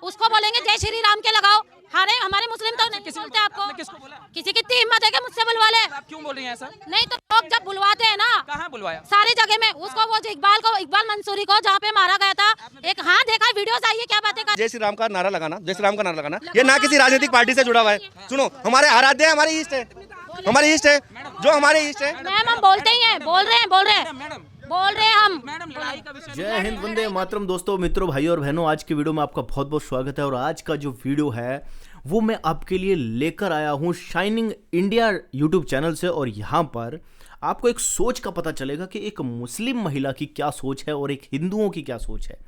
उसको बोलेंगे जय श्री राम के लगाओ। हमारे मुस्लिम तो नहीं बोलते आपको। किसको बोला? किसी की इतनी हिम्मत है कि मुझसे बुलवा ले। आप क्यों बोल रही हैं ऐसा? नहीं तो लोग जब बुलवाते हैं ना, कहाँ बुलवाया? सारी जगह में उसको, वो इकबाल मंसूरी को जहाँ पे मारा गया था, एक हाँ देखा वीडियोस आई है, क्या बातें कर। जय श्री राम का नारा लगाना, जय श्री राम का नारा लगाना, ये ना किसी राजनीतिक पार्टी से जुड़ा हुआ है। सुनो, हमारे आराध्य है, हमारे ईस्ट है, हमारे ईस्ट है, जो हमारे ईस्ट है। मैम हम बोलते ही हैं, बोल रहे हैं हम। मैडम लड़ाई का विषय जय हिंद, वंदे मातरम। दोस्तों, मित्रों, भाइयों और बहनों, आज की वीडियो में आपका बहुत बहुत स्वागत है। और आज का जो वीडियो है वो मैं आपके लिए लेकर आया हूँ शाइनिंग इंडिया यूट्यूब चैनल से। और यहाँ पर आपको एक सोच का पता चलेगा कि एक मुस्लिम महिला की क्या सोच है और एक हिंदुओं की क्या सोच है।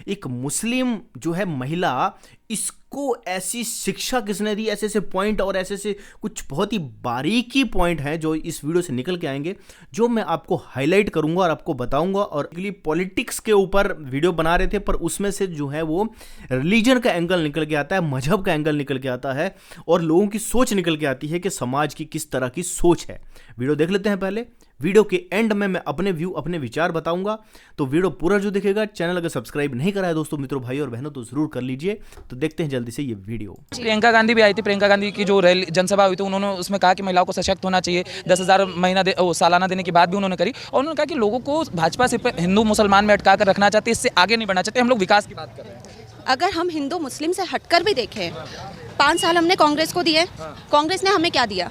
एक मुस्लिम जो है महिला, इसको ऐसी शिक्षा किसने दी, ऐसे ऐसे पॉइंट और ऐसे ऐसे कुछ बहुत ही बारीकी पॉइंट हैं जो इस वीडियो से निकल के आएंगे, जो मैं आपको हाईलाइट करूंगा और आपको बताऊंगा। और पॉलिटिक्स के ऊपर वीडियो बना रहे थे, पर उसमें से जो है वो रिलीजन का एंगल निकल के आता है, मजहब का एंगल निकल के आता है और लोगों की सोच निकल के आती है कि समाज की किस तरह की सोच है। वीडियो देख लेते हैं। पहले वीडियो के एंड में मैं अपने व्यू, अपने विचार बताऊंगा, तो वीडियो पूरा जो दिखेगा। चैनल अगर सब्सक्राइब नहीं करा है दोस्तों, मित्रों, भाई और बहनों, तो जरूर कर लीजिए। तो देखते हैं जल्दी से ये वीडियो। प्रियंका गांधी भी आई थी। प्रियंका गांधी की जो जनसभा हुई थी, उन्होंने उसमें कहा कि महिलाओं को सशक्त होना चाहिए। 10,000 सालाना देने की बात भी उन्होंने करी। और उन्होंने कहा कि लोगों को भाजपा सिर्फ हिंदू मुसलमान में अटका कर रखना चाहती है, इससे आगे नहीं बढ़ना चाहते। हम लोग विकास की बात कर रहे हैं। अगर हम हिंदू मुस्लिम से हटकर भी देखें, 5 साल हमने कांग्रेस को दिए, कांग्रेस ने हमें क्या दिया?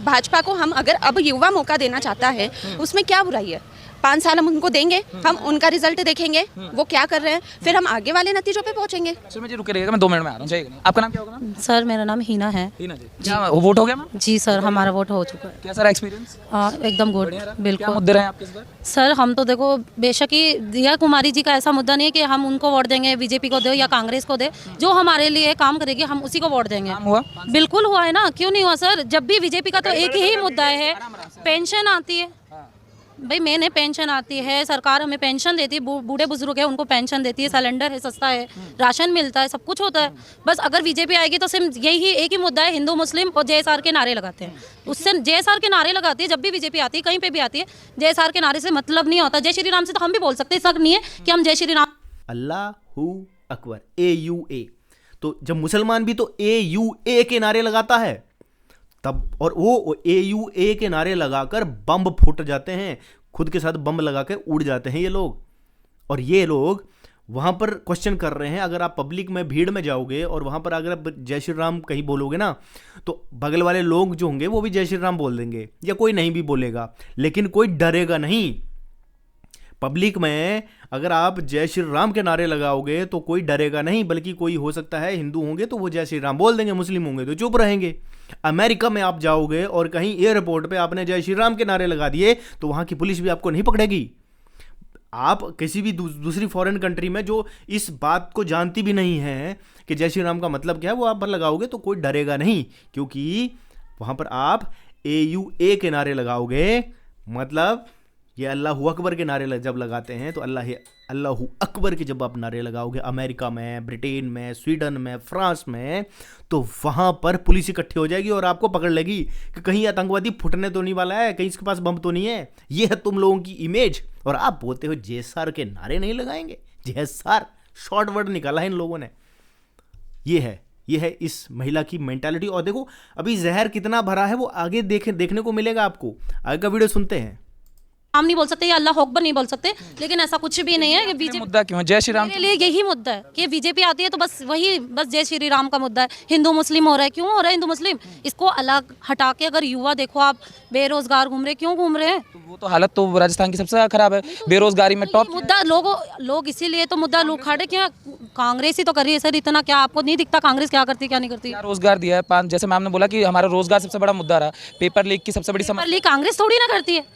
भाजपा को हम अगर अब युवा मौका देना चाहता है, उसमें क्या बुराई है? 5 साल हम उनको देंगे, हम उनका रिजल्ट देखेंगे वो क्या कर रहे हैं, फिर हम आगे वाले नतीजों पे पहुंचेंगे। सुनो जी, रुके रहिएगा, मैं 2 मिनट में आ रहा हूँ। जाइएगा नहीं। आपका नाम क्या होगा मैम? सर मेरा नाम हिना है। हिना जी। क्या वोट हो गया मैम? जी सर, हमारा वोट हो चुका है। कैसा रहा एक्सपीरियंस? एकदम गुड, क्या बिल्कुल। मुद्दे रहे आपके इस बार? सर हम तो देखो, बेशक ही दिया कुमारी जी का ऐसा मुद्दा नहीं है कि हम उनको वोट देंगे, बीजेपी को दे या कांग्रेस को दे। जो हमारे लिए काम करेगी हम उसी को वोट देंगे। काम हुआ? बिल्कुल हुआ है ना, क्यों नहीं हुआ सर? जब भी बीजेपी का तो एक ही मुद्दा है, पेंशन आती है भाई, मेन है पेंशन आती है, सरकार हमें पेंशन देती है, बूढ़े बुजुर्ग है उनको पेंशन देती है, सिलेंडर है सस्ता है, राशन मिलता है, सब कुछ होता है। बस अगर बीजेपी आएगी तो सिर्फ यही एक ही मुद्दा है, हिंदू मुस्लिम और JSR के नारे लगाते हैं। उससे JSR के नारे लगाती है, जब भी बीजेपी आती है, कहीं पे भी आती है, JSR के नारे से मतलब नहीं होता। जय श्री राम से तो हम भी बोल सकते हैं, शक नहीं है कि हम जय श्री राम। अल्लाहू अकबर, AUA। तो जब मुसलमान भी तो AUA के नारे लगाता है तब, और वो AUA के नारे लगाकर बम फूट जाते हैं, खुद के साथ बम लगाकर उड़ जाते हैं ये लोग। और ये लोग वहां पर क्वेश्चन कर रहे हैं। अगर आप पब्लिक में, भीड़ में जाओगे और वहां पर अगर आप जय श्री राम कहीं बोलोगे ना, तो बगल वाले लोग जो होंगे वो भी जय श्री राम बोल देंगे, या कोई नहीं भी बोलेगा, लेकिन कोई डरेगा नहीं। पब्लिक में अगर आप जय श्री राम के नारे लगाओगे तो कोई डरेगा नहीं, बल्कि कोई हो सकता है हिंदू होंगे तो वो जय श्री राम बोल देंगे, मुस्लिम होंगे तो चुप रहेंगे। अमेरिका में आप जाओगे और कहीं एयरपोर्ट पे आपने जय श्री राम के नारे लगा दिए तो वहां की पुलिस भी आपको नहीं पकड़ेगी। आप किसी भी दूसरी फॉरेन कंट्री में जो इस बात को जानती भी नहीं है कि जय श्री राम का मतलब क्या है, वो आप पर लगाओगे तो कोई डरेगा नहीं, क्योंकि वहां पर आप AUA के नारे लगाओगे। मतलब ये अल्लाहू अकबर के नारे जब लगाते हैं तो अल्लाहू अकबर के जब आप नारे लगाओगे अमेरिका में, ब्रिटेन में, स्वीडन में, फ्रांस में, तो वहां पर पुलिस इकट्ठी हो जाएगी और आपको पकड़ लेगी कि कहीं आतंकवादी फुटने तो नहीं वाला है, कहीं इसके पास बम तो नहीं है। ये है तुम लोगों की इमेज, और आप बोलते हो JSR के नारे नहीं लगाएंगे। JSR शॉर्ट वर्ड निकाला है इन लोगों ने। ये है इस महिला की मेंटालिटी। और देखो अभी जहर कितना भरा है वो आगे देखने को मिलेगा आपको। आगे का वीडियो सुनते हैं। हम नहीं बोल सकते या अल्लाह अकबर नहीं बोल सकते, लेकिन ऐसा कुछ भी नहीं है कि बीजेपी। मुद्दा क्यों है जय श्री राम? मेरे लिए यही मुद्दा है कि बीजेपी आती है तो बस जय श्री राम का मुद्दा है। हिंदू मुस्लिम हो रहा है, क्यों हो रहा है हिंदू मुस्लिम? इसको अलग हटा के अगर युवा देखो, आप बेरोजगार घूम रहे, क्यों घूम रहे हैं? तो वो तो हालत तो राजस्थान की सबसे ज्यादा खराब है, बेरोजगारी में टॉप मुद्दा लोग इसीलिए तो मुद्दा लोग खड़े क्या, कांग्रेस ही तो कर रही है सर इतना। क्या आपको नहीं दिखता कांग्रेस क्या करती क्या नहीं करती? रोजगार दिया है। जैसे मैम ने बोला कि हमारा रोजगार सबसे बड़ा मुद्दा रहा, पेपर लीक की सबसे बड़ी समस्या। कांग्रेस थोड़ी ना करती है,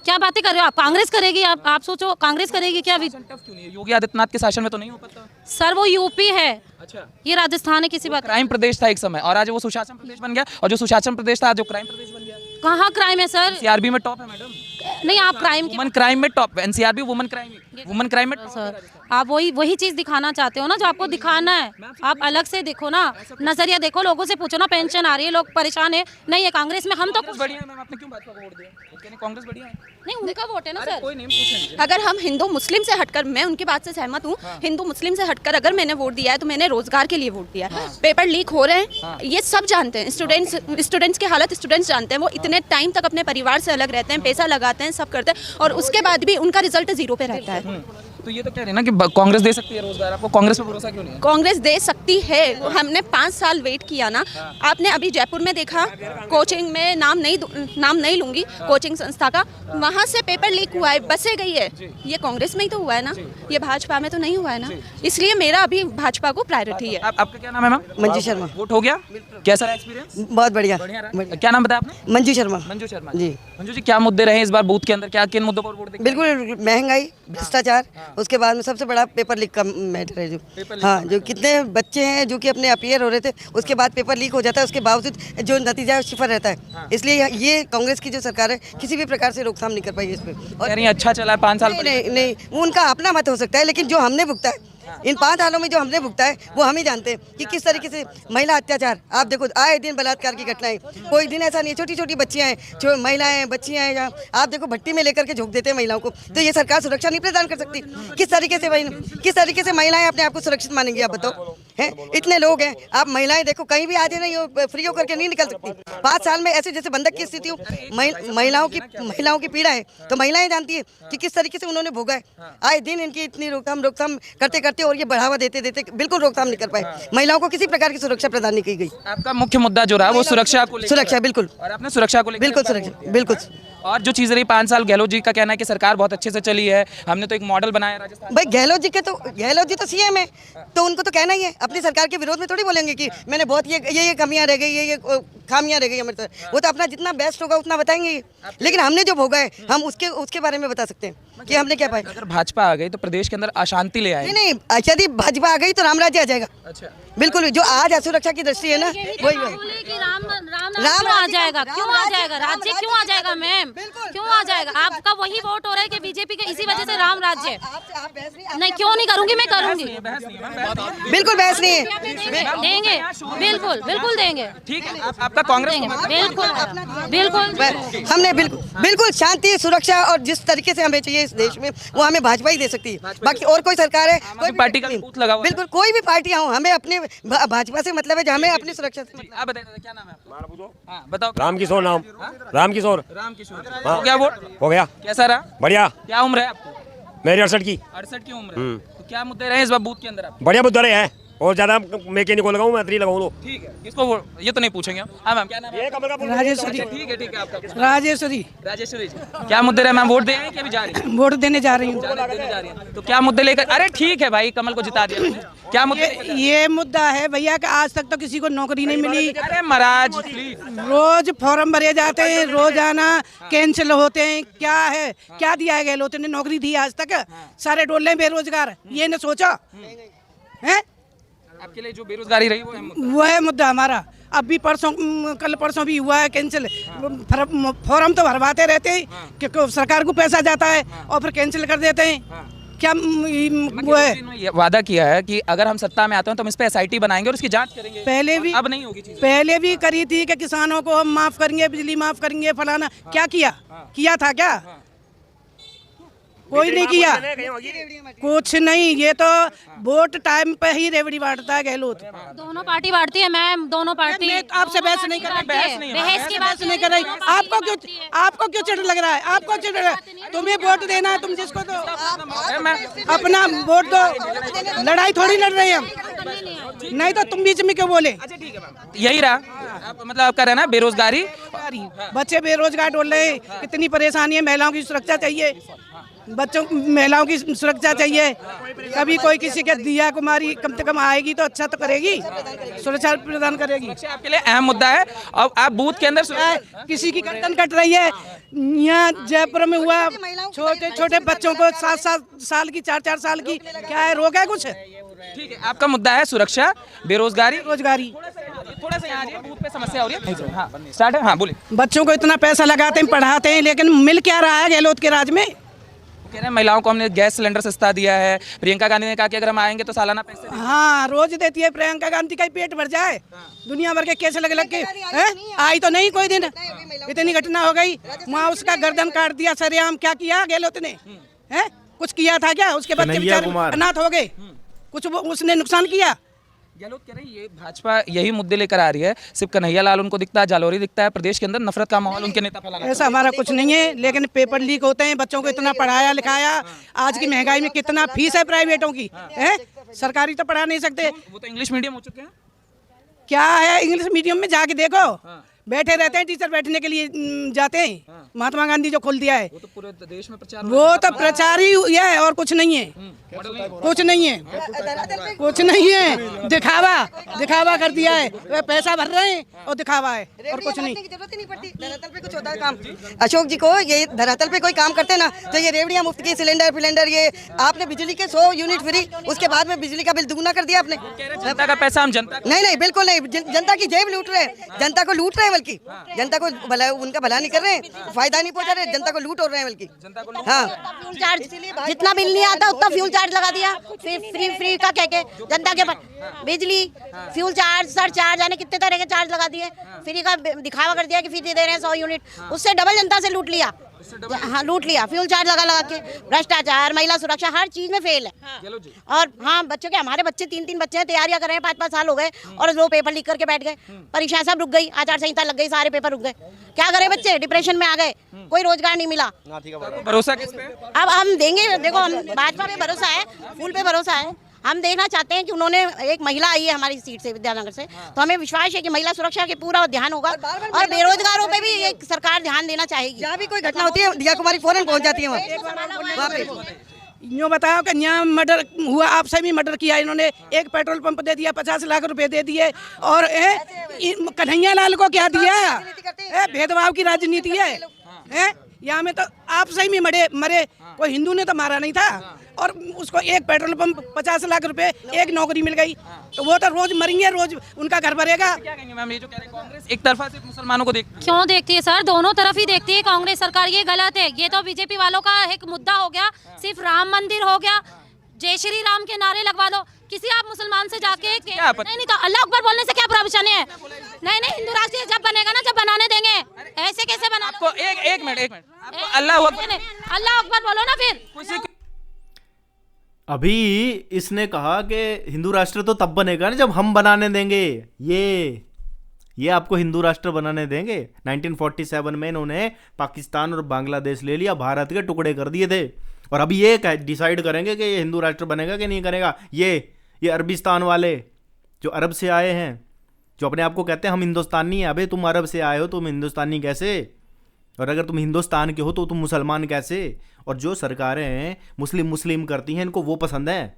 क्या बातें कर रहे हो आप? कांग्रेस करेगी? आप सोचो कांग्रेस करेगी क्या? क्यों नहीं? योगी आदित्यनाथ के शासन में तो नहीं हो पाता सर, वो यूपी है। अच्छा, ये राजस्थान है, किसी बात। क्राइम प्रदेश था एक समय, और आज वो सुशासन प्रदेश बन गया, और जो सुशासन प्रदेश था आज जो क्राइम प्रदेश बन गया। कहाँ क्राइम है सर? NCRB में टॉप है मैडम। नहीं, आप क्राइम वुमन क्राइम में top, NCRB woman crime. Women crime में सर आप वही चीज दिखाना चाहते हो ना जो आपको दिखाना है। आप अलग से देखो ना, नजरिया देखो, लोगों से पूछो ना पेंशन आ रही है, लोग परेशान है नहीं है कांग्रेस में, हम तो कुछ बढ़िया है मैम, आपने क्यों भाजपा को वोट दिया? वो कहने कांग्रेस बढ़िया है। नहीं, उनका वोट है ना सर। कोई नहीं, पूछ लीजिए। अगर हम हिंदू मुस्लिम से हटकर, मैं उनकी बात से सहमत हूँ, हिंदू मुस्लिम से हटकर अगर मैंने वोट दिया है तो मैंने रोजगार के लिए वोट दिया है। पेपर लीक हो रहे हैं, ये सब जानते हैं, स्टूडेंट्स की हालत स्टूडेंट्स जानते हैं। वो इतने टाइम तक अपने परिवार से अलग रहते हैं, पैसा लगाते हैं, सब करते हैं, और उसके बाद भी उनका रिजल्ट जीरो पे रहता है। तो ये तो कह रहे हैं ना कि कांग्रेस दे सकती है रोजगार, आपको कांग्रेस पे भरोसा क्यों नहीं है? कांग्रेस दे सकती है, हमने 5 साल वेट किया ना। आपने अभी जयपुर में देखा, कोचिंग में नाम नहीं लूंगी, कोचिंग संस्था का, वहां से पेपर लीक हुआ है, बसें गई है। ये कांग्रेस में ही तो हुआ है ना, ये भाजपा में तो नहीं हुआ है ना। इसलिए मेरा अभी भाजपा को प्रायोरिटी है। आपका क्या नाम है मैम? मंजू शर्मा। वोट हो गया? कैसा रहा एक्सपीरियंस? बहुत बढ़िया। क्या नाम बताया आपने? मंजू शर्मा। मंजू शर्मा जी। मंजू जी, क्या मुद्दे रहे इस बार बूथ के अंदर, क्या किन मुद्दों पर वोट देंगे? बिल्कुल महंगाई, भ्रष्टाचार, उसके बाद में सबसे बड़ा पेपर लीक का मैटर है। जो हाँ, जो कितने बच्चे हैं जो कि अपने अपीयर हो रहे थे, उसके बाद पेपर लीक हो जाता है, उसके बावजूद जो नतीजा है सिफर रहता है। इसलिए ये कांग्रेस की जो सरकार है किसी भी प्रकार से रोकथाम नहीं कर पाई इस पर। कह रही हैं अच्छा चला है 5 साल। नहीं, वो उनका अपना मत हो सकता है, लेकिन जो हमने भुगता है इन 5 सालों में, जो हमने भुगता है वो हम ही जानते हैं कि किस तरीके से महिला अत्याचार, आप देखो आए दिन बलात्कार की घटनाएं, कोई दिन ऐसा नहीं है। छोटी छोटी बच्चियां हैं, जो महिलाएं हैं, बच्चियां हैं, आप देखो भट्टी में लेकर के झोंक देते हैं महिलाओं को। तो ये सरकार सुरक्षा नहीं प्रदान कर सकती। किस तरीके से महिलाएं अपने आप को सुरक्षित मानेंगी, आप बताओ? हैं, इतने लोग हैं, आप महिलाएं देखो कहीं भी आज नहीं फ्री होकर के नहीं निकल सकती। 5 साल में ऐसे जैसे बंधक की स्थिति हो, महिलाओं की पीड़ा है, तो महिलाएं जानती है कि किस तरीके से उन्होंने भोगा है। आए दिन इनकी इतनी रोकथाम करते और ये बढ़ावा देते बिल्कुल रोकथाम नहीं कर पाए। महिलाओं को किसी प्रकार की सुरक्षा प्रदान नहीं की गई। आपका मुख्य मुद्दा जो रहा वो सुरक्षा को लेकर, सुरक्षा बिल्कुल, और आपने सुरक्षा को लेकर बिल्कुल सुरक्षा बिल्कुल। और जो चीज़ रही 5 साल, गहलोत जी का कहना है कि सरकार बहुत अच्छे से चली है, हमने तो एक मॉडल बनाया राजस्थान। भाई गहलोत जी तो सीएम है, तो उनको तो कहना ही है, अपनी सरकार के विरोध में थोड़ी बोलेंगे कि मैंने बहुत ये कमियां रह गई, ये खामियां रह गई हमारे तरफ। वो तो अपना जितना बेस्ट होगा उतना बताएंगे, लेकिन हमने जो भोगा है हम उसके बारे में बता सकते हैं कि हमने क्या पाया। अगर भाजपा आ गई तो प्रदेश के अंदर अशांति ले आएगी। नहीं, यदि भाजपा आ गई तो राम राज्य आ जाएगा। अच्छा, बिल्कुल, जो आज असुरक्षा की दृष्टि है ना, वही राम आ जाएगा। क्यों आ जाएगा? राज्य क्यों आ जाएगा मैम? क्यों आ जाएगा? आपका वही वोट हो रहा है कि बीजेपी के, इसी वजह से राम राज्य। नहीं, क्यों नहीं करूंगी, मैं करूंगी। बिल्कुल बहस नहीं है, देंगे, बिल्कुल देंगे। ठीक है, आपका कांग्रेस बिल्कुल। हमने बिल्कुल शांति, सुरक्षा और जिस तरीके से हमें चाहिए इस देश में, वो हमें भाजपा ही दे सकती है। बाकी और कोई सरकार है, कोई पार्टी का बूथ लगा हुआ है। बिल्कुल कोई भी पार्टियां हो, हमें अपने भाजपा से मतलब है, हमें अपनी सुरक्षा से मतलब। आप बताइए क्या नाम है आपका? हाँ, बताओ। रामकिशोर नाम। रामकिशोर। हो गया वोट? हो गया। कैसा रहा? बढ़िया। क्या उम्र है आपको? मेरी 68 की। 68 की उम्र है। तो क्या मुद्दे रहे इस बार बूथ के अंदर आप? बढ़िया मुद्दे रहे हैं, और ज्यादा मैकेनिक को लगाऊं, मैं 3 लगाऊं। ठीक है, इसको ये तो नहीं पूछेंगे हम। हाँ मैम, क्या नाम है? राजेश्वरी। ठीक है आपका? राजेश्वरी। राजेश्वरी जी, क्या मुद्दे रहे मैम? वोट दे रहे हैं कि अभी जा रही हैं? वोट देने जा रही हूँ। देने जा रही हैं। तो क्या मुद्दे लेकर? अरे ठीक है भाई, कमल को जिता दिया आपने। क्या मुद्दे? ये मुद्दा है भैया कि आज तक तो किसी को नौकरी नहीं मिली। अरे महाराज प्लीज, रोज फॉर्म भरे जाते हैं, रोजाना कैंसिल होते हैं। क्या है, क्या दिया है गहलोत ने? नौकरी दी आज तक? सारे डोले बेरोजगार, ये ने सोचा है? आपके लिए जो बेरोजगारी रही वो है मुद्दा हमारा। अब भी कल परसों भी हुआ है कैंसिल। फॉर्म तो भरवाते रहते हैं क्योंकि सरकार को पैसा जाता है और फिर कैंसिल कर देते हैं। क्या वो है? ये वादा किया है कि अगर हम सत्ता में आते हैं तो हम इस पे SIT बनाएंगे और इसकी जांच करेंगे। अब नहीं होगी चीज़। पहले भी करी थी कि किसानों को हम माफ करेंगे, बिजली माफ करेंगे, फलाना। क्या किया था क्या? कोई नहीं किया, कुछ नहीं। ये तो वोट टाइम पे ही रेवड़ी बांटता है गहलोत। दोनों पार्टी बांटती है मैम, दोनों पार्टी। मैं आपसे बहस नहीं कर रही, बहस की बात नहीं कर रही। आपको क्यों चिढ़ लग रहा है? आपको चिढ़ रहा है? तुम्हें वोट देना है, तुम जिसको दो, अपना वोट दो। लड़ाई थोड़ी लड़ रहे हैं हम, नहीं तो तुम बीच में क्यों बोले? यही रहा मतलब आपका रहना बेरोजगारी। बच्चे बेरोजगार डोल रहे हैं, कितनी परेशानी है। महिलाओं की सुरक्षा चाहिए, महिलाओं की सुरक्षा चाहिए। कभी कोई किसी के दिया कुमारी कम से कम आएगी तो अच्छा तो करेगी, सुरक्षा प्रदान करेगी। आपके लिए अहम मुद्दा है। अब आप बूथ के अंदर किसी की गर्दन कट रही है। यहाँ जयपुर में हुआ, छोटे छोटे बच्चों को 7 साल की, 4 साल की, क्या है, रोक है कुछ? ठीक है, आपका मुद्दा है सुरक्षा, बेरोजगारी, रोजगारी। थोड़ा सा यहाँ बूथ पे समस्या हो रही है। हाँ, स्टार्ट है। हाँ बोलिए। बच्चों को इतना पैसा लगाते हैं, पढ़ाते हैं, लेकिन मिल क्या रहा है गहलोत के राज में? कह रहे हैं महिलाओं को हमने गैस सिलेंडर सस्ता दिया है। प्रियंका गांधी ने कहा कि अगर हम आएंगे तो सालाना पैसे हाँ रोज देती है प्रियंका गांधी का ही पेट भर जाए। दुनिया भर के केस लग लग के आई तो नहीं कोई दिन, इतनी घटना हो गई वहाँ उसका गर्दन काट दिया सरेआम। क्या किया गहलोत ने? है कुछ किया था क्या? उसके बच्चे बेचारे अनाथ हो गए, कुछ उसने नुकसान किया? गहलोत कह रहे हैं ये भाजपा यही मुद्दे लेकर आ रही है, सिर्फ कन्हैया लाल उनको दिखता है, जालौरी दिखता है, प्रदेश के अंदर नफरत का माहौल उनके नेता फैलाना। ऐसा हमारा कुछ नहीं है, लेकिन पेपर लीक होते हैं, बच्चों को इतना पढ़ाया लिखाया, आज की महंगाई में कितना फीस है प्राइवेटों की, है सरकारी तो पढ़ा नहीं सकते। वो तो इंग्लिश मीडियम हो चुके हैं। क्या है इंग्लिश मीडियम में जाके देखो, बैठे रहते हैं टीचर, बैठने के लिए जाते हैं। महात्मा गांधी जो खोल दिया है वो तो पूरे देश में प्रचार, वो तो प्रचार ही हुआ है और कुछ नहीं है, कुछ नहीं है, कुछ नहीं है। दिखावा कर दिया है, पैसा भर रहे हैं और दिखावा है और कुछ नहीं। जरूरत ही नहीं पड़ती, धरातल पे कुछ होता है काम। अशोक जी को ये धरातल पे कोई काम करते ना तो ये रेवड़ियां मुफ्त की, सिलेंडर ये आपने बिजली के 100 यूनिट फ्री, उसके बाद में बिजली का बिल दुगुना कर दिया आपने। जनता का पैसा हम जनता नहीं बिल्कुल नहीं, जनता की जेब लूट रहे हैं, जनता को लूट रहे हैं, बल्कि जनता को भला उनका भला नहीं कर रहे हैं, फायदा नहीं पहुंचा रहे, जनता को लूट हो रहे हैं बल्कि। हाँ फ्यूल चार्ज जितना बिल नहीं आता उतना फ्यूल चार्ज लगा दिया, फिर फ्री का कह के जनता के बिजली फ्यूल चार्ज सर चार्ज यानी कितने तरह के चार्ज लगा दिए, फ्री का दिखावा कर दिया कि फ्री दे रहे हैं 100 यूनिट, उससे डबल जनता से लूट लिया। हाँ लूट लिया, फ्यूल चार्ज लगा के, भ्रष्टाचार, महिला सुरक्षा, हर चीज में फेल है। और हाँ बच्चों के, हमारे बच्चे 3 बच्चे हैं, तैयारियां कर रहे हैं, 5 साल हो गए और वो पेपर लीक करके बैठ गए, परीक्षाएं सब रुक गई, आचार संहिता लग गई, सारे पेपर रुक गए। क्या करें बच्चे? डिप्रेशन में आ गए, कोई रोजगार नहीं मिला। भरोसा किस पे? अब हम देंगे, देखो हम भाजपा पे भरोसा है, फूल पे भरोसा है। हम देखना चाहते हैं कि उन्होंने, एक महिला आई है हमारी सीट से विद्यानगर से, तो हमें विश्वास है कि महिला सुरक्षा के पूरा ध्यान होगा और बेरोजगारों पे भी एक सरकार ध्यान देना चाहेगी। जहाँ भी कोई घटना होती है दिया कुमारी फौरन पहुँच जाती है वहाँ पे। यूँ बताओ कि यहाँ मर्डर हुआ, आपसे भी मर्डर किया इन्होंने, एक पेट्रोल पंप दे दिया, 50 लाख रुपए दे दिए, और कन्हैया लाल को क्या दिया? भेदभाव की राजनीति है। यहाँ में तो आपसे ही मरे, कोई हिंदू ने तो मारा नहीं था, और उसको एक पेट्रोल पंप 50 लाख रुपए, एक नौकरी मिल गई, तो वो तो रोज मरेंगे, रोज उनका घर भरेगा। क्या कहेंगे मैम, ये जो कह रहे हैं कांग्रेस एक तरफा सिर्फ मुसलमानों को देखती है? क्यों देखती है सर? दोनों तरफ ही देखती है कांग्रेस सरकार, ये गलत है। ये तो बीजेपी वालों का एक मुद्दा हो गया, सिर्फ राम मंदिर हो गया, जय श्री राम के नारे लगवा लो। किसी आप मुसलमान से जाके नहीं तो अल्लाह अकबर बोलने से क्या प्रॉब्लम है? नहीं हिंदू राष्ट्र जब बनेगा ना, जब बनाने देंगे, ऐसे कैसे बना? आपको एक मिनट आपको अल्लाह अकबर बोलो ना फिर। अभी इसने कहा कि हिंदू राष्ट्र तो तब बनेगा ना जब हम बनाने देंगे। ये आपको हिंदू राष्ट्र बनाने देंगे? 1947 में इन्होंने पाकिस्तान और बांग्लादेश ले लिया, भारत के टुकड़े कर दिए थे, और अभी ये डिसाइड करेंगे कि ये हिंदू राष्ट्र बनेगा कि नहीं करेगा। ये अरबिस्तान वाले जो अरब से आए हैं, जो अपने आप को कहते हैं हम हिंदुस्तानी हैं। अबे तुम अरब से आए हो, तुम हिंदुस्तानी कैसे? और अगर तुम हिंदुस्तान के हो तो तुम मुसलमान कैसे? और जो सरकारें मुस्लिम करती हैं इनको वो पसंद है,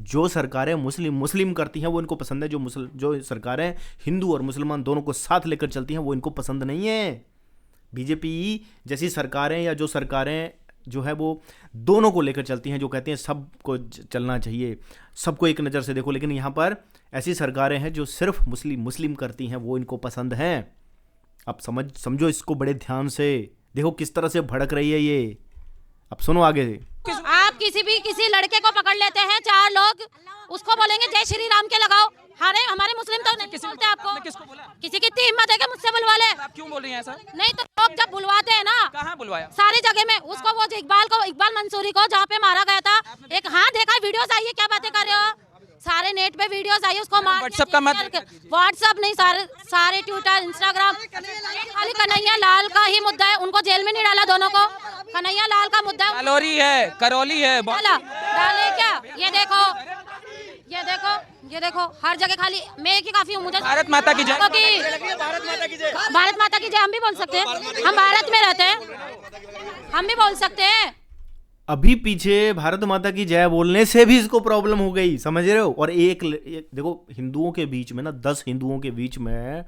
जो सरकारें मुस्लिम करती हैं वो इनको पसंद है, जो सरकारें हिंदू और मुसलमान दोनों को साथ लेकर चलती हैं वो इनको पसंद नहीं है। बीजेपी जैसी सरकारें या जो सरकारें जो है वो दोनों को लेकर चलती हैं, जो कहती हैं सबको चलना चाहिए, सबको एक नज़र से देखो, लेकिन यहाँ पर ऐसी सरकारें हैं जो सिर्फ मुस्लिम करती हैं, वो इनको पसंद हैं। अब समझो इसको बड़े ध्यान से, देखो किस तरह से भड़क रही है ये। अब सुनो आगे। आप किसी लड़के को पकड़ लेते हैं 4 लोग, उसको बोलेंगे जय श्री राम के लगाओ। हमारे मुस्लिम तो नहीं बोलते आपको। किसको बोला? किसी की इतनी हिम्मत है कि मुझसे बुलवा ले? आप क्यों बोल रही हैं ऐसा? नहीं तो लोग जब बुलवाते हैं ना, कहाँ बुलवाया? सारी जगह में। उसको वो इकबाल मंसूरी को जहाँ पे मारा गया था, एक देखा वीडियोस आई है, क्या बातें कर रहे हो? सारे नेट पे वीडियोस आई है, उसको मार व्हाट्सएप का मत, व्हाट्सएप नहीं, सारे ट्विटर, इंस्टाग्राम, खाली कन्हैया लाल का ही मुद्दा है। उनको जेल में नहीं डाला दोनों को, कन्हैया लाल का मुद्दा जालौरी है, करौली है, डाले क्या? ये देखो हर जगह खाली मैं की काफी हूँ। मुझे भारत माता की जय, भारत माता की जय हम भी बोल सकते हैं, हम भारत में रहते हैं, हम भी बोल सकते हैं। अभी पीछे भारत माता की जय बोलने से भी इसको प्रॉब्लम हो गई, समझ रहे हो? और एक देखो हिंदुओं के बीच में ना, 10 हिंदुओं के बीच में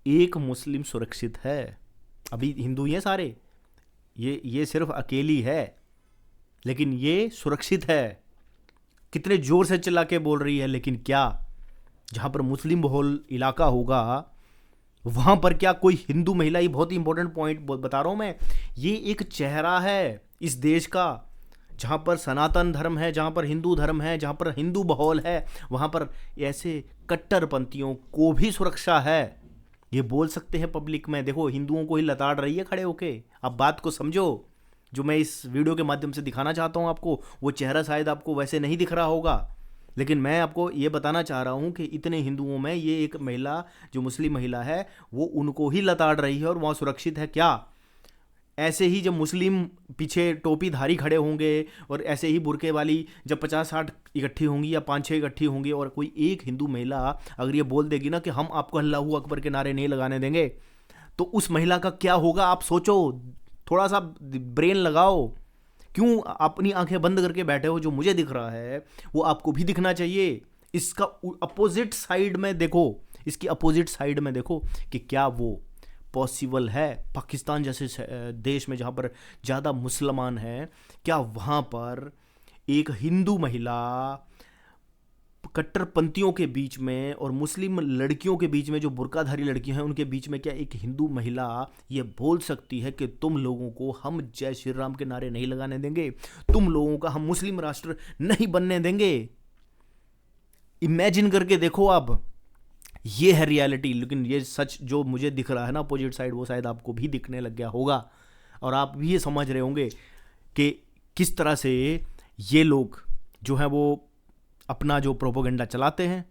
एक मुस्लिम सुरक्षित है। अभी हिंदू ही हैं सारे, ये सिर्फ अकेली है, लेकिन ये सुरक्षित है। कितने जोर से चिल्ला के बोल रही है, लेकिन क्या जहाँ पर मुस्लिम बहुल इलाका होगा वहाँ पर क्या कोई हिंदू महिला? ये बहुत ही इंपॉर्टेंट पॉइंट बता रहा हूँ मैं। ये एक चेहरा है इस देश का, जहाँ पर सनातन धर्म है, जहाँ पर हिंदू धर्म है, जहाँ पर हिंदू माहौल है, वहाँ पर ऐसे कट्टरपंथियों को भी सुरक्षा है। ये बोल सकते हैं पब्लिक में। देखो हिंदुओं को ही लताड़ रही है खड़े होके। अब बात को समझो। जो मैं इस वीडियो के माध्यम से दिखाना चाहता हूँ आपको, वो चेहरा शायद आपको वैसे नहीं दिख रहा होगा, लेकिन मैं आपको ये बताना चाह रहा हूँ कि इतने हिंदुओं में ये एक महिला जो मुस्लिम महिला है वो उनको ही लताड़ रही है और वहाँ सुरक्षित है क्या? ऐसे ही जब मुस्लिम पीछे टोपीधारी खड़े होंगे और ऐसे ही बुरके वाली जब 50-60 इकट्ठी होंगी या 5-6 इकट्ठी होंगी और कोई एक हिंदू महिला अगर ये बोल देगी ना कि हम आपको अल्लाहू अकबर के नारे नहीं लगाने देंगे, तो उस महिला का क्या होगा आप सोचो। थोड़ा सा ब्रेन लगाओ। क्यों अपनी आंखें बंद करके बैठे हो? जो मुझे दिख रहा है वो आपको भी दिखना चाहिए। इसका अपोजिट साइड में देखो, इसकी अपोजिट साइड में देखो कि क्या वो पॉसिबल है। पाकिस्तान जैसे देश में जहाँ पर ज़्यादा मुसलमान हैं, क्या वहाँ पर एक हिंदू महिला कट्टरपंथियों के बीच में और मुस्लिम लड़कियों के बीच में, जो बुर्काधारी लड़कियां हैं उनके बीच में, क्या एक हिंदू महिला ये बोल सकती है कि तुम लोगों को हम जय श्री राम के नारे नहीं लगाने देंगे, तुम लोगों का हम मुस्लिम राष्ट्र नहीं बनने देंगे? इमेजिन करके देखो आप। ये है रियलिटी। लेकिन ये सच जो मुझे दिख रहा है ना अपोजिट साइड, वो शायद आपको भी दिखने लग गया होगा और आप भी ये समझ रहे होंगे कि किस तरह से ये लोग जो है वो अपना जो प्रोपोगेंडा चलाते हैं।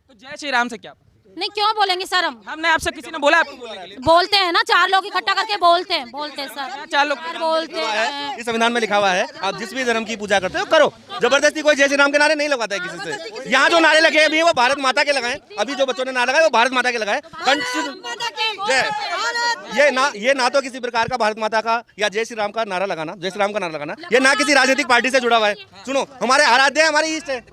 तो जय श्री राम से क्या? नहीं क्यों बोलेंगे सर? हमने आपसे, किसी ने बोला आपको बोलने के लिए? बोलते हैं ना, 4 लोग इकट्ठा करके बोलते हैं सर। 4 लोग बोलते हैं। इस संविधान में लिखा हुआ है आप जिस भी धर्म की पूजा करते हो करो। जबरदस्ती कोई जय श्री राम के नारे नहीं लगवाता है किसी से। यहाँ जो नारे लगे अभी वो भारत माता के लगाए। अभी जो बच्चों ने नारा लगाए वो भारत माता के लगाए। ये ना तो किसी प्रकार का भारत माता का या जय श्री राम का नारा लगाना, जय श्री राम का नारा लगाना, ये ना किसी राजनीतिक पार्टी से जुड़ा हुआ है। सुनो, हमारे आराध्य है, हमारी ईष्ट है,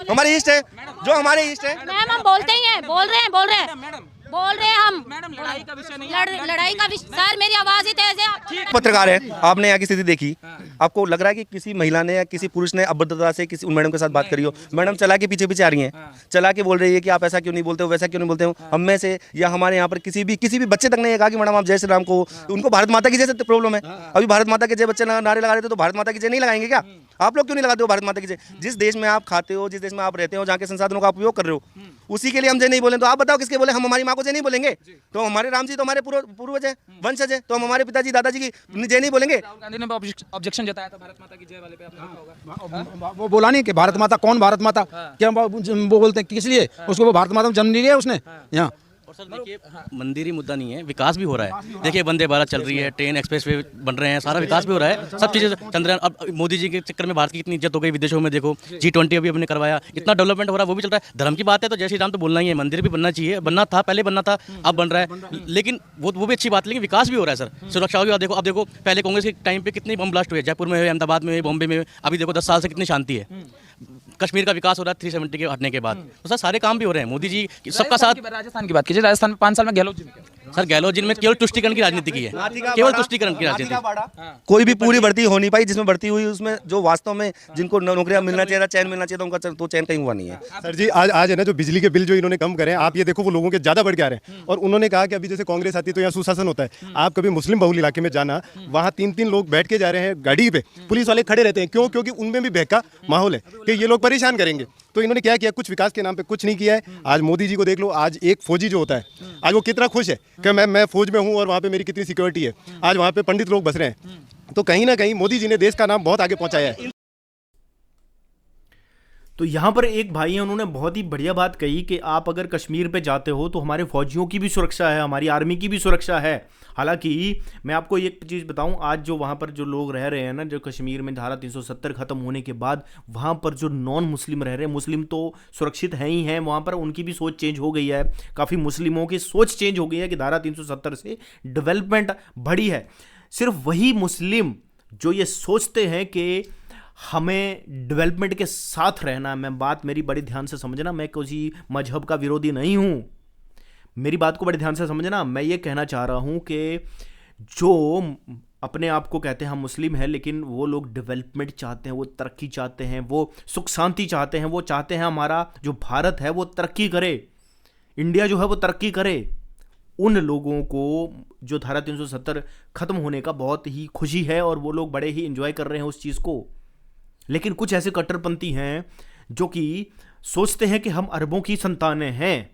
हमारी ईष्ट है, जो हमारे ईष्ट है। मैम हम बोलते ही हैं, बोल रहे हैं हम। मैडम लड़ाई का विषय नहीं लड़ाई का विषय सर, मेरी आवाज ही तेज है। पत्रकार है, आपने यहाँ की स्थिति देखी, आपको लग रहा है कि किसी महिला ने या किसी पुरुष ने अभद्रता से किसी उन मैडम के साथ बात करी हो। मैडम चला के पीछे आ रही हैं, चला के बोल रही है कि आप ऐसा क्यों नहीं बोलते हो, वैसा क्यों नहीं बोलते हो। हम में से या हमारे यहाँ पर किसी भी बच्चे तक ने ये कहा कि मैडम आप जय श्री राम को, उनको भारत माता की जय से प्रॉब्लम है। अभी भारत माता के जय बच्चे नारे लगा रहे थे, तो भारत माता की जय नहीं लगाएंगे क्या? आप लोग क्यों नहीं लगाते हो भारत माता की जय? जिस देश में आप खाते हो, जिस देश में आप रहते हो, जहाँ के संसाधनों का उपयोग कर रहे हो, उसी के लिए हम जय नहीं बोलें तो आप बताओ किसके बोले? हम हमारी माँ को जय नहीं बोलेंगे? तो हमारे राम जी तो हमारे पूर्वज है, वंशज है, तो हम हमारे पिताजी दादाजी की जय नहीं बोलेंगे? राहुल गांधी ने ऑब्जेक्शन जताया था भारत माता की जय वाले पे, आपने देखा होगा। वो बोला नहीं कि भारत माता, कौन भारत माता? क्या वो बोलते हैं किस लिए उसको? वो भारत माता में जन्म नहीं लिया उसने यहाँ। सर देखिए, मंदिर ही मुद्दा नहीं है, विकास भी हो रहा है। देखिए वंदे भारत चल रही है, ट्रेन एक्सप्रेस वे बन रहे हैं, सारा विकास भी हो रहा है, सब चीज़ें। चंद्रयान, अब मोदी जी के चक्कर में भारत की कितनी इज्जत हो गई विदेशों में। देखो G20 अभी हमने करवाया, इतना डेवलपमेंट हो रहा है, वो भी चल रहा है। धर्म की बात है तो जय श्री राम तो बोलना ही है, मंदिर भी बनना चाहिए, बनना था, पहले बनना था, अब बन रहा है, लेकिन वो भी अच्छी बात है। लेकिन विकास भी हो रहा है सर, सुरक्षा भी। अब देखो पहले कांग्रेस के टाइम पे कितने बम ब्लास्ट हुए, जयपुर में हुए, अहमदाबाद में हुए, बॉम्बे में हुए। अभी देखो 10 साल से कितनी शांति है। कश्मीर का विकास हो रहा है 370 के हटने के बाद, तो सर सारे काम भी हो रहे हैं। मोदी जी सबका साथ। राजस्थान की बात कीजिए, राजस्थान में 5 साल में गहलोत जी ने किया। सर गहलोत जी में केवल तुष्टिकरण की राजनीति की है, केवल तुष्टिकरण की राजनीति। कोई भी पूरी भर्ती हो नहीं पाई, जिसमें भर्ती हुई उसमें जो वास्तव में जिनको नौकरियां मिलना चाहिए था, चैन मिलना चाहिए था, उनका तो चैन कहीं हुआ नहीं है। सर जी आज है ना जो बिजली के बिल जो इन्होंने कम करे, आप ये देखो वो लोगों के ज्यादा बढ़ के आ रहे हैं। और उन्होंने कहा कि अभी जैसे कांग्रेस आती है तो यहाँ सुशासन होता है। आप कभी मुस्लिम बहुल इलाके में जाना, वहाँ 3-3 लोग बैठ के जा रहे हैं गाड़ी पे, पुलिस वाले खड़े रहते हैं। क्यों? क्योंकि उनमें भी बहका माहौल है कि ये लोग परेशान करेंगे। तो इन्होंने क्या किया? कुछ विकास के नाम पे कुछ नहीं किया है। आज मोदी जी को देख लो, आज एक फौजी जो होता है, आज वो कितना खुश है कि मैं फौज में हूँ और वहाँ पे मेरी कितनी सिक्योरिटी है। आज वहाँ पे पंडित लोग बस रहे हैं। तो कहीं ना कहीं मोदी जी ने देश का नाम बहुत आगे पहुँचाया है। तो यहाँ पर एक भाई है, उन्होंने बहुत ही बढ़िया बात कही कि आप अगर कश्मीर पे जाते हो तो हमारे फौजियों की भी सुरक्षा है, हमारी आर्मी की भी सुरक्षा है। हालांकि मैं आपको एक चीज़ बताऊं, आज जो वहाँ पर जो लोग रह रहे हैं ना, जो कश्मीर में धारा 370 ख़त्म होने के बाद वहाँ पर जो नॉन मुस्लिम रह रहे हैं, मुस्लिम तो सुरक्षित हैं ही हैं, वहाँ पर उनकी भी सोच चेंज हो गई है। काफ़ी मुस्लिमों की सोच चेंज हो गई है कि धारा 370 से डेवलपमेंट बढ़ी है। सिर्फ वही मुस्लिम जो ये सोचते हैं कि हमें डेवलपमेंट के साथ रहना है। मैं बात मेरी बड़ी ध्यान से समझना, मैं किसी मजहब का विरोधी नहीं हूँ, मेरी बात को बड़े ध्यान से समझना। मैं ये कहना चाह रहा हूँ कि जो अपने आप को कहते हैं हम मुस्लिम हैं, लेकिन वो लोग डेवलपमेंट चाहते हैं, वो तरक्की चाहते हैं, वो सुख शांति चाहते हैं, वो चाहते हैं हमारा जो भारत है वो तरक्की करे, इंडिया जो है वो तरक्की करे। उन लोगों को जो धारा 370 खत्म होने का बहुत ही खुशी है और वो लोग बड़े ही एंजॉय कर रहे हैं उस चीज़ को। लेकिन कुछ ऐसे कट्टरपंथी हैं जो कि सोचते हैं कि हम अरबों की संतानें हैं,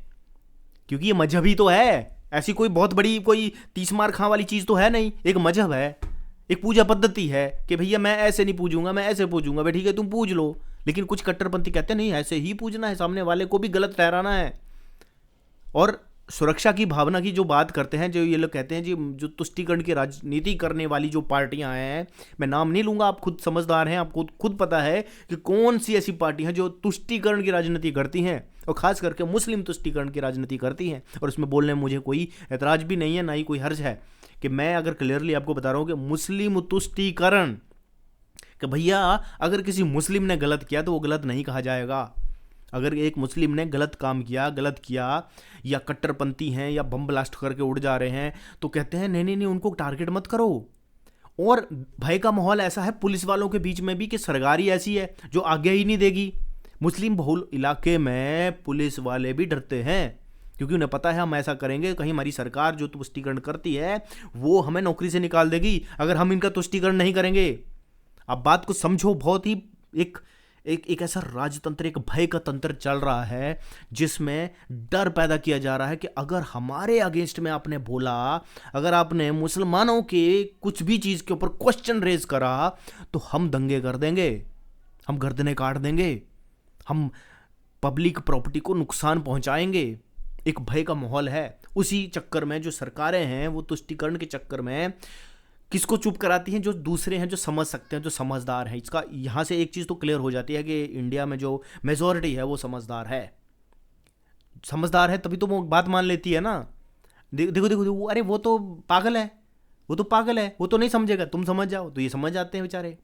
क्योंकि ये मजहब ही तो है, ऐसी कोई बहुत बड़ी कोई 30 मार खां वाली चीज़ तो है नहीं। एक मजहब है, एक पूजा पद्धति है कि भैया मैं ऐसे नहीं पूजूंगा, मैं ऐसे पूजूंगा, भाई ठीक है तुम पूज लो। लेकिन कुछ कट्टरपंथी कहते हैं नहीं ऐसे ही पूजना है, सामने वाले को भी गलत ठहराना है। और सुरक्षा की भावना की जो बात करते हैं, जो ये लोग कहते हैं जी जो तुष्टीकरण की राजनीति करने वाली जो पार्टियां हैं, मैं नाम नहीं लूंगा, आप खुद समझदार हैं, आपको खुद पता है कि कौन सी ऐसी पार्टी हैं जो तुष्टीकरण की राजनीति करती हैं और खास करके मुस्लिम तुष्टीकरण की राजनीति करती हैं। और उसमें बोलने में मुझे कोई ऐतराज भी नहीं है, ना ही कोई हर्ज है कि मैं अगर क्लियरली आपको बता रहा हूं कि मुस्लिम तुष्टीकरण, कि भैया अगर किसी मुस्लिम ने गलत किया तो वो गलत नहीं कहा जाएगा। अगर एक मुस्लिम ने गलत काम किया, गलत किया, या कट्टरपंथी हैं या बम ब्लास्ट करके उड़ जा रहे हैं, तो कहते हैं नहीं नहीं नहीं उनको टारगेट मत करो। और भय का माहौल ऐसा है पुलिस वालों के बीच में भी कि सरकारी ऐसी है जो आज्ञा ही नहीं देगी। मुस्लिम बहुल इलाके में पुलिस वाले भी डरते हैं, क्योंकि उन्हें पता है हम ऐसा करेंगे कहीं हमारी सरकार जो तुष्टीकरण करती है वो हमें नौकरी से निकाल देगी अगर हम इनका तुष्टीकरण नहीं करेंगे। अब बात को समझो, बहुत ही एक ऐसा राजतंत्र, एक भय का तंत्र चल रहा है जिसमें डर पैदा किया जा रहा है कि अगर हमारे अगेंस्ट में आपने बोला, अगर आपने मुसलमानों के कुछ भी चीज़ के ऊपर क्वेश्चन रेज करा तो हम दंगे कर देंगे, हम गर्दनें काट देंगे, हम पब्लिक प्रॉपर्टी को नुकसान पहुंचाएंगे। एक भय का माहौल है। उसी चक्कर में जो सरकारें हैं वो तुष्टीकरण के चक्कर में किसको चुप कराती हैं? जो दूसरे हैं, जो समझ सकते हैं, जो समझदार हैं। इसका यहाँ से एक चीज़ तो क्लियर हो जाती है कि इंडिया में जो मेजॉरिटी है वो समझदार है। समझदार है तभी तो वो बात मान लेती है ना। देखो देखो देखो, अरे वो तो पागल है, वो तो पागल है, वो तो नहीं समझेगा, तुम समझ जाओ। तो ये समझ जाते हैं बेचारे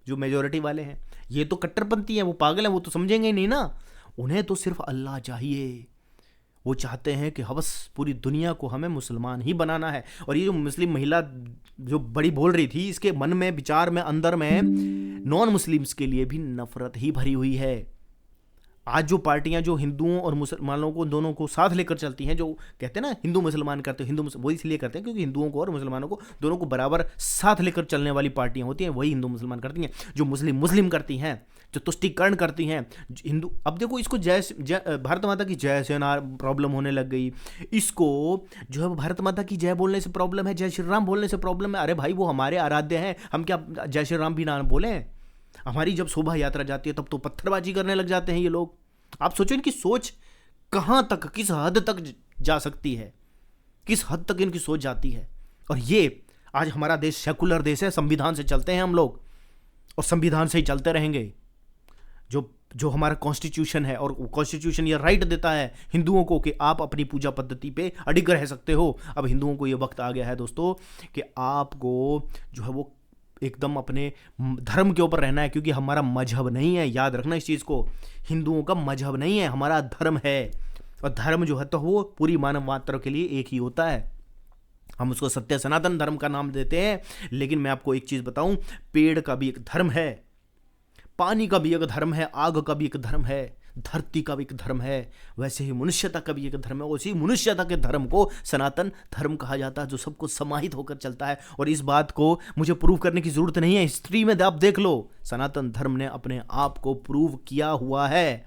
जो मेजॉरिटी वाले हैं। ये तो कट्टरपंथी हैं, वो पागल हैं, वो तो समझेंगे ही नहीं ना। उन्हें तो सिर्फ अल्लाह चाहिए। वो चाहते हैं कि बस पूरी दुनिया को हमें मुसलमान ही बनाना है। और ये जो मुस्लिम महिला जो बड़ी बोल रही थी, इसके मन में, विचार में, अंदर में नॉन मुस्लिम्स के लिए भी नफरत ही भरी हुई है। आज जो पार्टियां जो हिंदुओं और मुसलमानों को दोनों को साथ लेकर चलती हैं, जो कहते हैं ना हिंदू मुसलमान करते हैं, वो इसलिए करते हैं क्योंकि हिंदुओं को और मुसलमानों को दोनों को बराबर साथ लेकर चलने वाली पार्टियां होती हैं, वही हिंदू मुसलमान करती हैं। जो मुस्लिम करती हैं, जो तुष्टीकरण करती हैं हिंदू। अब देखो इसको भारत माता की जय से ना प्रॉब्लम होने लग गई, इसको जो है भारत माता की जय बोलने से प्रॉब्लम है, जय श्री राम बोलने से प्रॉब्लम है। अरे भाई वो हमारे आराध्य हैं, हम क्या जय श्री राम भी ना बोलें? हमारी जब शोभा यात्रा जाती है तब तो पत्थरबाजी करने लग जाते हैं ये लोग। आप सोचो इनकी सोच कहाँ तक, किस हद तक जा सकती है, किस हद तक इनकी सोच जाती है। और ये आज हमारा देश सेकुलर देश है, संविधान से चलते हैं हम लोग और संविधान से ही चलते रहेंगे। जो हमारा कॉन्स्टिट्यूशन है, और कॉन्स्टिट्यूशन ये राइट देता है हिंदुओं को कि आप अपनी पूजा पद्धति पे अडिग रह सकते हो। अब हिंदुओं को ये वक्त आ गया है दोस्तों कि आपको जो है वो एकदम अपने धर्म के ऊपर रहना है, क्योंकि हमारा मजहब नहीं है। याद रखना इस चीज़ को, हिंदुओं का मजहब नहीं है, हमारा धर्म है। और धर्म जो है तो वो पूरी मानव मात्र के लिए एक ही होता है। हम उसको सत्य सनातन धर्म का नाम देते हैं, लेकिन मैं आपको एक चीज़ बताऊं, पेड़ का भी एक धर्म है, पानी का भी एक धर्म है, आग का भी एक धर्म है, धरती का भी एक धर्म है, वैसे ही मनुष्यता का भी एक धर्म है। उसी मनुष्यता के धर्म को सनातन धर्म कहा जाता है, जो सबको समाहित होकर चलता है। और इस बात को मुझे प्रूव करने की जरूरत नहीं है, हिस्ट्री में आप देख लो, सनातन धर्म ने अपने आप को प्रूव किया हुआ है।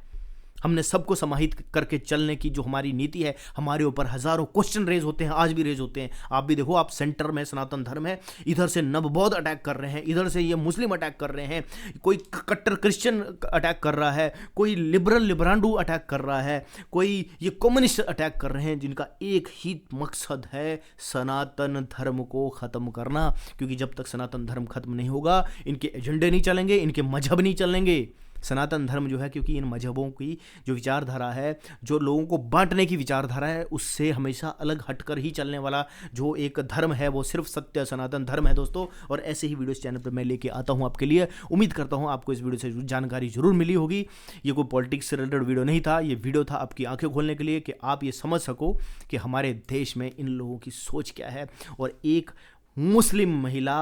हमने सबको समाहित करके चलने की जो हमारी नीति है, हमारे ऊपर हजारों क्वेश्चन रेज होते हैं, आज भी रेज होते हैं। आप भी देखो, आप सेंटर में सनातन धर्म है, इधर से नवबौद्ध अटैक कर रहे हैं, इधर से ये मुस्लिम अटैक कर रहे हैं, कोई कट्टर क्रिश्चियन अटैक कर रहा है, कोई लिबरांडू अटैक कर रहा है, कोई ये कम्युनिस्ट अटैक कर रहे हैं, जिनका एक ही मकसद है सनातन धर्म को ख़त्म करना। क्योंकि जब तक सनातन धर्म खत्म नहीं होगा, इनके एजेंडे नहीं चलेंगे, इनके मजहब नहीं चलेंगे। सनातन धर्म जो है, क्योंकि इन मजहबों की जो विचारधारा है, जो लोगों को बांटने की विचारधारा है, उससे हमेशा अलग हटकर ही चलने वाला जो एक धर्म है वो सिर्फ सत्य सनातन धर्म है दोस्तों। और ऐसे ही वीडियोस चैनल पर मैं लेके आता हूँ आपके लिए। उम्मीद करता हूँ आपको इस वीडियो से जानकारी जरूर मिली होगी। ये कोई पॉलिटिक्स से रिलेटेड वीडियो नहीं था, ये वीडियो था आपकी आंखें खोलने के लिए कि आप ये समझ सको कि हमारे देश में इन लोगों की सोच क्या है। और एक मुस्लिम महिला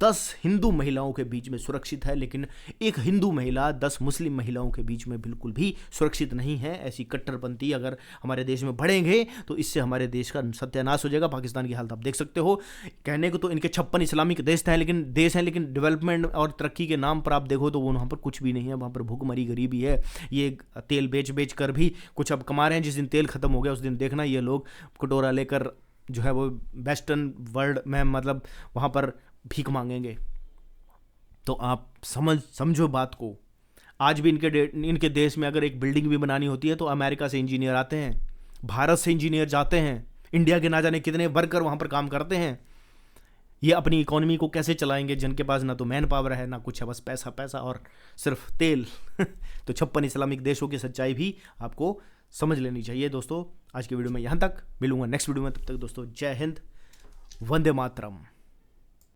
10 हिंदू महिलाओं के बीच में सुरक्षित है, लेकिन एक हिंदू महिला 10 मुस्लिम महिलाओं के बीच में बिल्कुल भी सुरक्षित नहीं है। ऐसी कट्टरपंथी अगर हमारे देश में बढ़ेंगे तो इससे हमारे देश का सत्यानाश हो जाएगा। पाकिस्तान की हालत आप देख सकते हो। कहने को तो इनके 56 इस्लामिक देश हैं, लेकिन डेवलपमेंट और तरक्की के नाम पर आप देखो तो वहाँ पर कुछ भी नहीं है। वहाँ पर भूखमरी गरीबी है। ये तेल बेच कर भी कुछ अब कमा रहे हैं। जिस दिन तेल खत्म हो गया उस दिन देखना ये लोग कटोरा लेकर जो है वो वेस्टर्न वर्ल्ड में मतलब वहाँ पर भीख मांगेंगे। तो आप समझो बात को। आज भी इनके देश में अगर एक बिल्डिंग भी बनानी होती है तो अमेरिका से इंजीनियर आते हैं, भारत से इंजीनियर जाते हैं, इंडिया के ना जाने कितने वर्कर वहाँ पर काम करते हैं। ये अपनी इकोनॉमी को कैसे चलाएंगे जिनके पास ना तो मैन पावर है ना कुछ है, बस पैसा और सिर्फ तेल। तो 56 इस्लामिक देशों की सच्चाई भी आपको समझ लेनी चाहिए। दोस्तों आज की वीडियो में यहाँ तक, मिलूंगा नेक्स्ट वीडियो में। तब तक दोस्तों जय हिंद, वंदे मातरम।